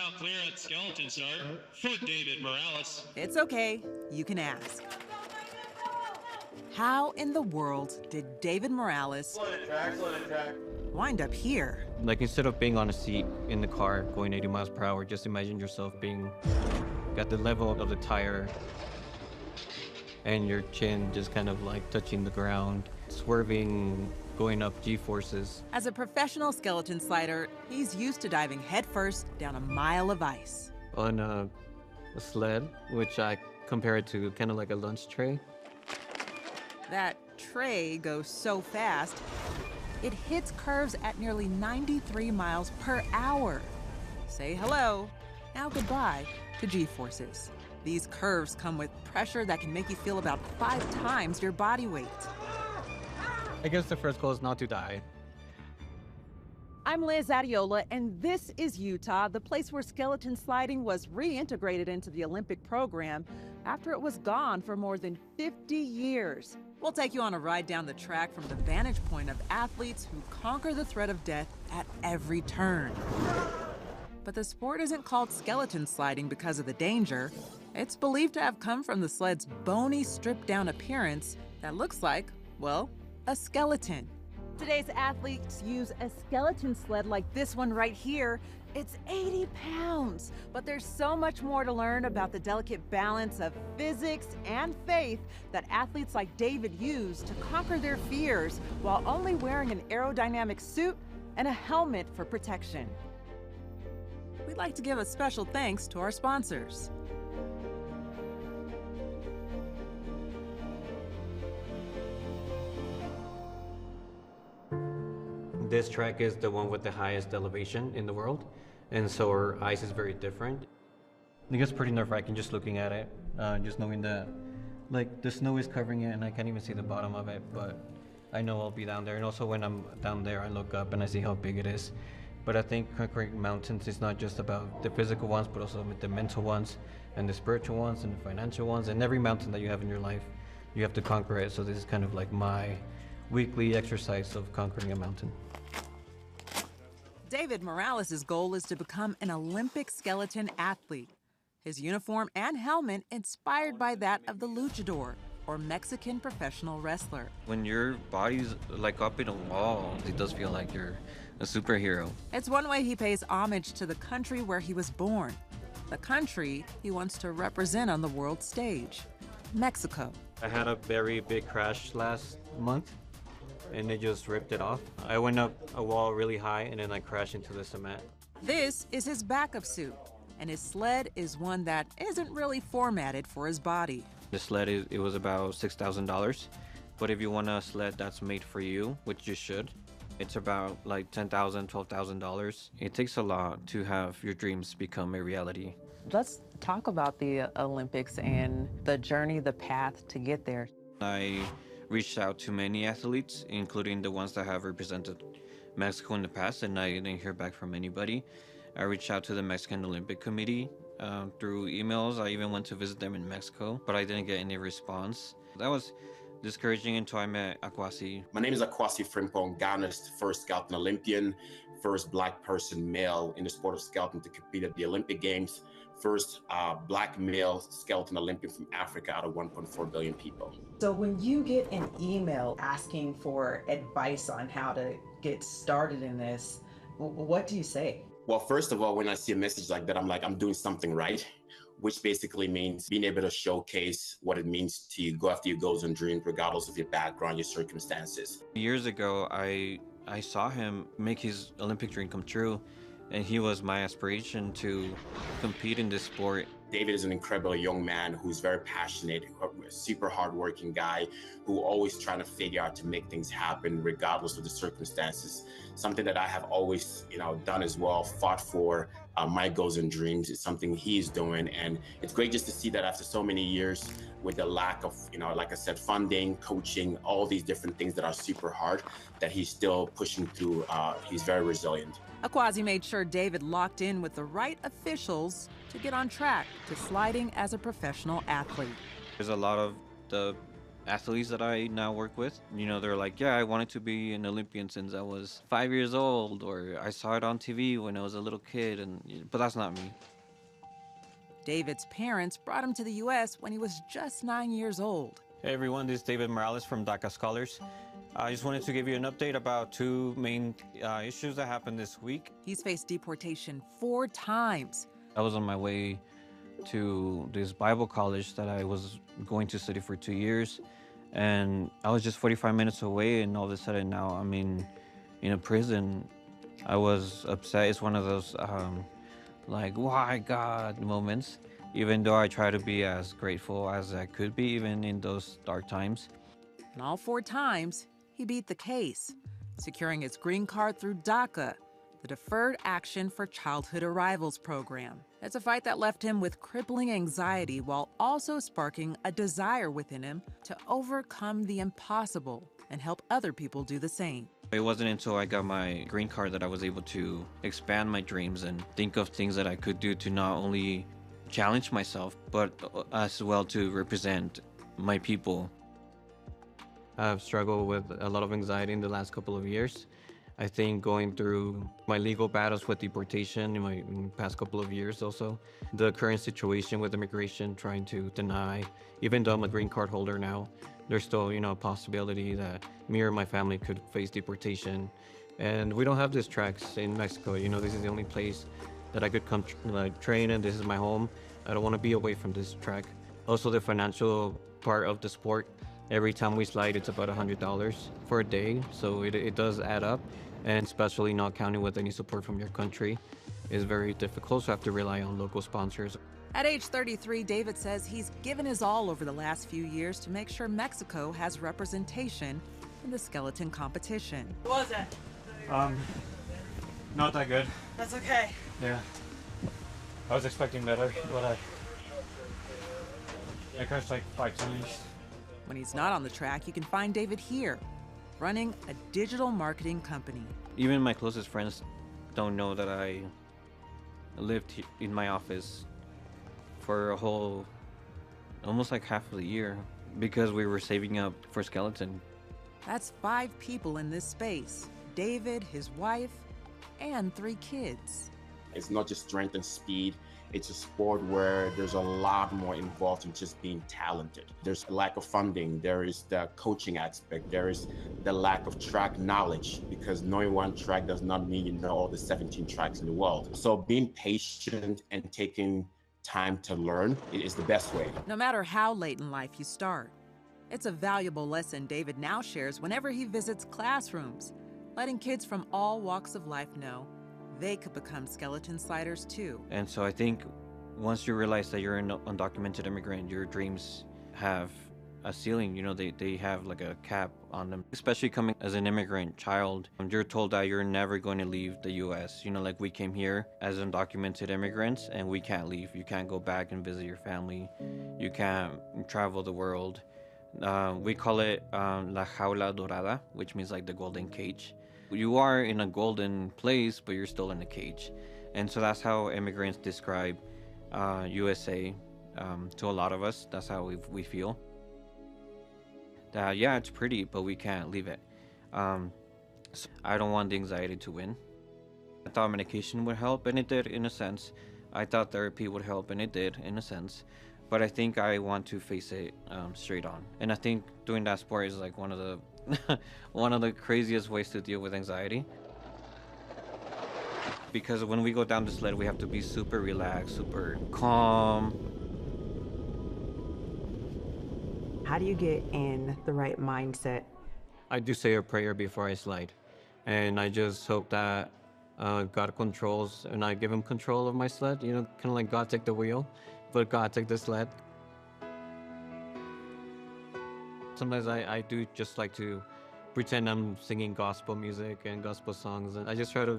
out clear at skeleton start for Deyvid Morales. It's okay. You can ask. How in the world did Deyvid Morales wind up here? Like, instead of being on a seat in the car going 80 miles per hour, just imagine yourself being at the level of the tire and your chin just kind of like touching the ground, swerving, going up G-forces. As a professional skeleton slider, he's used to diving headfirst down a mile of ice. On a sled, which I compare it to kind of like a lunch tray. That tray goes so fast, it hits curves at nearly 93 miles per hour. Say hello, now goodbye to G-forces. These curves come with pressure that can make you feel about 5 times your body weight. I guess the first goal is not to die. I'm Liz Adeola, and this is Utah, the place where skeleton sliding was reintegrated into the Olympic program after it was gone for more than 50 years. We'll take you on a ride down the track from the vantage point of athletes who conquer the threat of death at every turn. But the sport isn't called skeleton sliding because of the danger. It's believed to have come from the sled's bony, stripped-down appearance that looks like, well, a skeleton. Today's athletes use a skeleton sled like this one right here. It's 80 pounds, but there's so much more to learn about the delicate balance of physics and faith that athletes like Deyvid use to conquer their fears while only wearing an aerodynamic suit and a helmet for protection. We'd like to give a special thanks to our sponsors. This track is the one with the highest elevation in the world, and so our ice is very different. I think it's pretty nerve-wracking just looking at it, just knowing that like the snow is covering it and I can't even see the bottom of it, but I know I'll be down there. And also when I'm down there, I look up and I see how big it is. But I think conquering mountains is not just about the physical ones, but also the mental ones and the spiritual ones and the financial ones. And every mountain that you have in your life, you have to conquer it. So this is kind of like my weekly exercise of conquering a mountain. Deyvid Morales' goal is to become an Olympic skeleton athlete. His uniform and helmet inspired by that of the Luchador, or Mexican professional wrestler. When your body's like up in a wall, it does feel like you're a superhero. It's one way he pays homage to the country where he was born, the country he wants to represent on the world stage, Mexico. I had a very big crash last month, and they just ripped it off. I went up a wall really high, and then I crashed into the cement. This is his backup suit, and his sled is one that isn't really formatted for his body. The sled, it was about $6,000, but if you want a sled that's made for you, which you should, it's about like $10,000, $12,000. It takes a lot to have your dreams become a reality. Let's talk about the Olympics and the journey, the path to get there. I reached out to many athletes, including the ones that have represented Mexico in the past, and I didn't hear back from anybody. I reached out to the Mexican Olympic Committee through emails. I even went to visit them in Mexico, but I didn't get any response. That was discouraging until I met Akwasi. My name is Akwasi Frimpong, Ghana's first skeleton Olympian, first Black person male in the sport of skeleton to compete at the Olympic Games, first Black male skeleton Olympian from Africa out of 1.4 billion people. So when you get an email asking for advice on how to get started in this, what do you say? Well, first of all, when I see a message like that, I'm like, I'm doing something right, which basically means being able to showcase what it means to go after your goals and dreams, regardless of your background, your circumstances. Years ago, I saw him make his Olympic dream come true, and he was my aspiration to compete in this sport. Deyvid is an incredible young man who's very passionate, a super hardworking guy who always trying to figure out to make things happen regardless of the circumstances. Something that I have always, done as well, fought for my goals and dreams is something he's doing. And it's great just to see that after so many years with the lack of, like I said, funding, coaching, all these different things that are super hard, that he's still pushing through. He's very resilient. Akwasi made sure Deyvid locked in with the right officials to get on track to sliding as a professional athlete. There's a lot of the athletes that I now work with. They're like, yeah, I wanted to be an Olympian since I was 5 years old, or I saw it on TV when I was a little kid, but that's not me. David's parents brought him to the U.S. when he was just 9 years old. Hey everyone, this is Deyvid Morales from DACA Scholars. I just wanted to give you an update about two main issues that happened this week. He's faced deportation 4 times. I was on my way to this Bible college that I was going to study for 2 years, and I was just 45 minutes away, and all of a sudden now I'm in a prison. I was upset. It's one of those like, why God moments, even though I try to be as grateful as I could be even in those dark times. And all 4 times, he beat the case, securing his green card through DACA, the Deferred Action for Childhood Arrivals program. It's a fight that left him with crippling anxiety while also sparking a desire within him to overcome the impossible and help other people do the same. It wasn't until I got my green card that I was able to expand my dreams and think of things that I could do to not only challenge myself, but as well to represent my people. I've struggled with a lot of anxiety in the last couple of years. I think going through my legal battles with deportation in the past couple of years also, the current situation with immigration trying to deny, even though I'm a green card holder now, there's still, a possibility that me or my family could face deportation. And we don't have these tracks in Mexico. This is the only place that I could come train, and this is my home. I don't want to be away from this track. Also, the financial part of the sport. Every time we slide, it's about $100 for a day, so it does add up, and especially not counting with any support from your country is very difficult, so I have to rely on local sponsors. At age 33, David says he's given his all over the last few years to make sure Mexico has representation in the skeleton competition. What was it? Not that good. That's okay. Yeah. I was expecting better, but I crashed like 5 times. When he's not on the track, you can find David here, running a digital marketing company. Even my closest friends don't know that I lived in my office for a whole, almost like half of the year, because we were saving up for skeleton. That's 5 people in this space: David, his wife, and 3 kids. It's not just strength and speed. It's a sport where there's a lot more involved in just being talented. There's a lack of funding. There is the coaching aspect. There is the lack of track knowledge, because knowing one track does not mean you know all the 17 tracks in the world. So being patient and taking time to learn is the best way. No matter how late in life you start, it's a valuable lesson David now shares whenever he visits classrooms, letting kids from all walks of life know they could become skeleton sliders too. And so I think once you realize that you're an undocumented immigrant, your dreams have a ceiling. They have like a cap on them. Especially coming as an immigrant child, you're told that you're never going to leave the U.S. Like we came here as undocumented immigrants, and we can't leave. You can't go back and visit your family. You can't travel the world. We call it La Jaula Dorada, which means like the golden cage. You are in a golden place, but you're still in a cage. And so that's how immigrants describe USA to a lot of us. That's how we feel. That, yeah, it's pretty, but we can't leave it. So I don't want the anxiety to win. I thought medication would help, and it did in a sense. I thought therapy would help, and it did in a sense. But I think I want to face it straight on. And I think doing that sport is like one of the one of the craziest ways to deal with anxiety. Because when we go down the sled, we have to be super relaxed, super calm. How do you get in the right mindset? I do say a prayer before I slide. And I just hope that God controls, and I give him control of my sled. Kind of like God take the wheel, but God take the sled. Sometimes I do just like to pretend I'm singing gospel music and gospel songs, and I just try to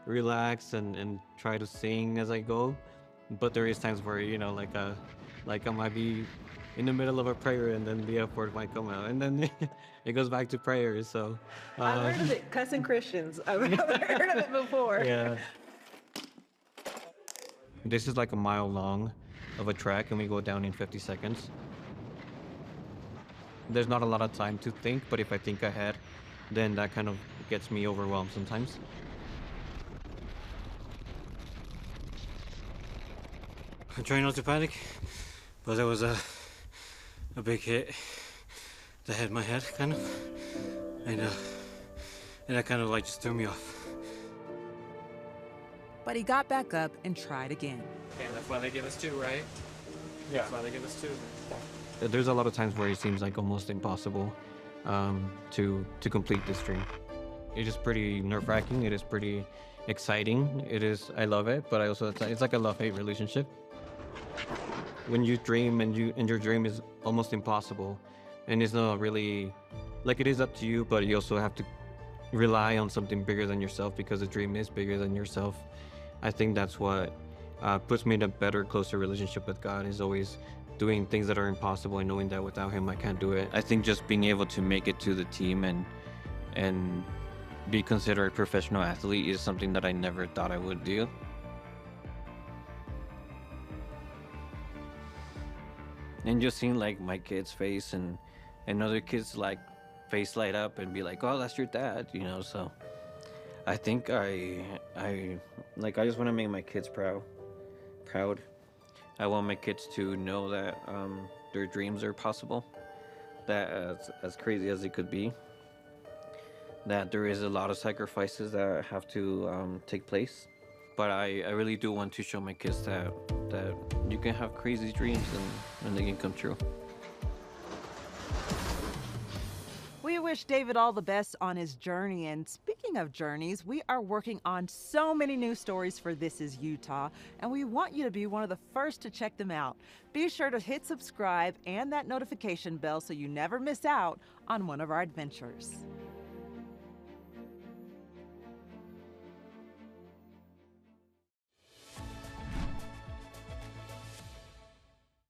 relax and try to sing as I go. But there is times where, like I might be in the middle of a prayer, and then the F word might come out, and then it goes back to prayer. So I've heard of it, cussing Christians. I've heard of it before. Yeah. This is like a mile long of a track, and we go down in 50 seconds. there's not a lot of time to think, but if I think ahead, then that kind of gets me overwhelmed sometimes. I'm trying not to panic, but there was a big hit that hit my head, kind of, and that kind of like just threw me off. But he got back up and tried again. Okay, that's why they give us 2, right? Yeah. That's why they give us 2. There's a lot of times where it seems like almost impossible to complete this dream. It is pretty nerve-wracking. It is pretty exciting. I love it, but it's like a love-hate relationship. When you dream and your dream is almost impossible, and it's not really, like, it is up to you, but you also have to rely on something bigger than yourself because the dream is bigger than yourself. I think that's what puts me in a better, closer relationship with God, is always doing things that are impossible and knowing that without him I can't do it. I think just being able to make it to the team and be considered a professional athlete is something that I never thought I would do. And just seeing like my kid's face and other kids like face light up and be like, oh, that's your dad, you know. So I think I just want to make my kids proud. I want my kids to know that their dreams are possible, that as crazy as it could be, that there is a lot of sacrifices that have to take place. But I really do want to show my kids that you can have crazy dreams and they can come true. We wish Deyvid all the best on his journey. And speaking of journeys, we are working on so many new stories for This Is Utah, and we want you to be one of the first to check them out. Be sure to hit subscribe and that notification bell so you never miss out on one of our adventures.